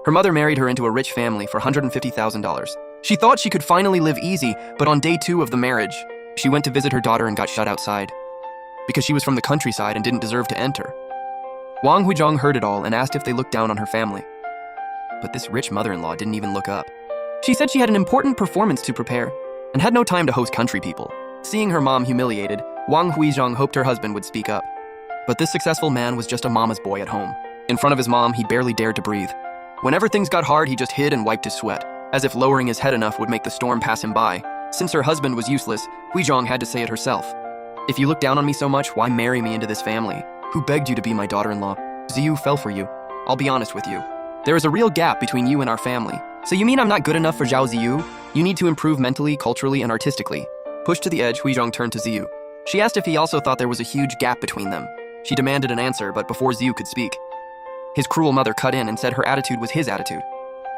Her mother married her into a rich family for $150,000. She thought she could finally live easy, but on day 2 of the marriage, she went to visit her daughter and got shut outside because she was from the countryside and didn't deserve to enter. Wang Huizhong heard it all and asked if they looked down on her family. But this rich mother-in-law didn't even look up. She said she had an important performance to prepare and had no time to host country people. Seeing her mom humiliated, Wang Huizhong hoped her husband would speak up. But this successful man was just a mama's boy at home. In front of his mom, he barely dared to breathe. Whenever things got hard, he just hid and wiped his sweat, as if lowering his head enough would make the storm pass him by. Since her husband was useless, Huizhong had to say it herself. If you look down on me so much, why marry me into this family? Who begged you to be my daughter-in-law? Ziyu fell for you. I'll be honest with you. There is a real gap between you and our family. So you mean I'm not good enough for Zhao Ziyu? You need to improve mentally, culturally, and artistically. Pushed to the edge, Huizhong turned to Ziyu. She asked if he also thought there was a huge gap between them. She demanded an answer, but before Ziyu could speak, his cruel mother cut in and said her attitude was his attitude.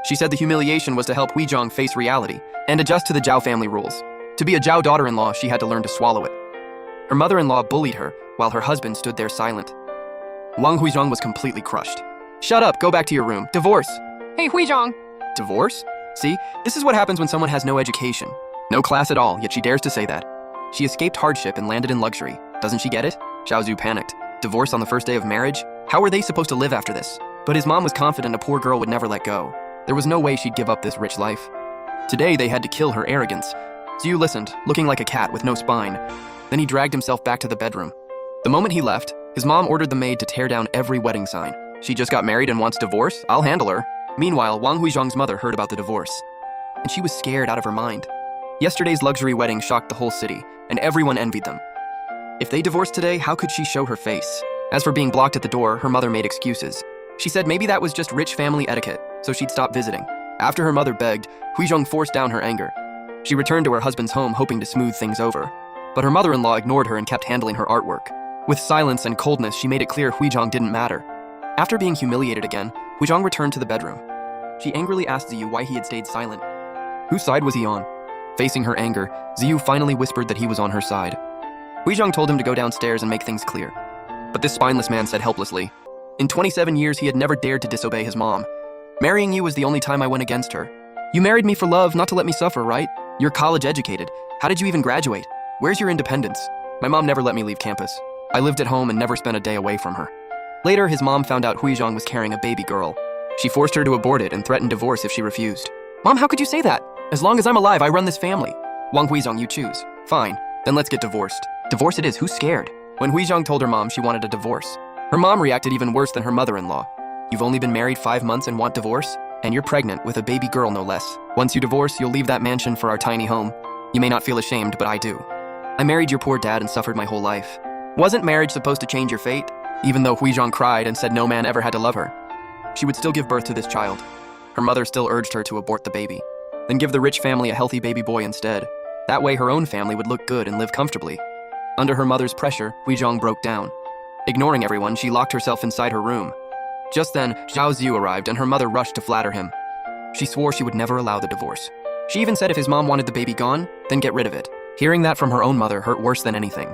She said the humiliation was to help Huizhong face reality and adjust to the Zhao family rules. To be a Zhao daughter-in-law, she had to learn to swallow it. Her mother-in-law bullied her, while her husband stood there silent. Wang Huizhong was completely crushed. Shut up, go back to your room. Divorce. Hey, Huizhong. Divorce? See, this is what happens when someone has no education. No class at all, yet she dares to say that. She escaped hardship and landed in luxury. Doesn't she get it? Zhao Zhu panicked. Divorce on the first day of marriage? How were they supposed to live after this? But his mom was confident a poor girl would never let go. There was no way she'd give up this rich life. Today, they had to kill her arrogance. Ziyu listened, looking like a cat with no spine. Then he dragged himself back to the bedroom. The moment he left, his mom ordered the maid to tear down every wedding sign. She just got married and wants divorce? I'll handle her. Meanwhile, Wang Huizhong's mother heard about the divorce, and she was scared out of her mind. Yesterday's luxury wedding shocked the whole city, and everyone envied them. If they divorced today, how could she show her face? As for being blocked at the door, her mother made excuses. She said maybe that was just rich family etiquette, so she'd stop visiting. After her mother begged, Huizhong forced down her anger. She returned to her husband's home hoping to smooth things over. But her mother-in-law ignored her and kept handling her artwork. With silence and coldness, she made it clear Huizhong didn't matter. After being humiliated again, Huizhong returned to the bedroom. She angrily asked Ziyu why he had stayed silent. Whose side was he on? Facing her anger, Ziyu finally whispered that he was on her side. Huizhong told him to go downstairs and make things clear. But this spineless man said helplessly, in 27 years, he had never dared to disobey his mom. Marrying you was the only time I went against her. You married me for love, not to let me suffer, right? You're college educated. How did you even graduate? Where's your independence? My mom never let me leave campus. I lived at home and never spent a day away from her. Later, his mom found out Huizhong was carrying a baby girl. She forced her to abort it and threatened divorce if she refused. Mom, how could you say that? As long as I'm alive, I run this family. Wang Huizhong, you choose. Fine, then let's get divorced. Divorce it is, who's scared? When Huizhong told her mom she wanted a divorce, her mom reacted even worse than her mother-in-law. You've only been married 5 months and want divorce? And you're pregnant with a baby girl, no less. Once you divorce, you'll leave that mansion for our tiny home. You may not feel ashamed, but I do. I married your poor dad and suffered my whole life. Wasn't marriage supposed to change your fate? Even though Huizhong cried and said no man ever had to love her, she would still give birth to this child. Her mother still urged her to abort the baby, then give the rich family a healthy baby boy instead. That way her own family would look good and live comfortably. Under her mother's pressure, Huizhong broke down. Ignoring everyone, she locked herself inside her room. Just then, Zhao Ziyu arrived and her mother rushed to flatter him. She swore she would never allow the divorce. She even said if his mom wanted the baby gone, then get rid of it. Hearing that from her own mother hurt worse than anything.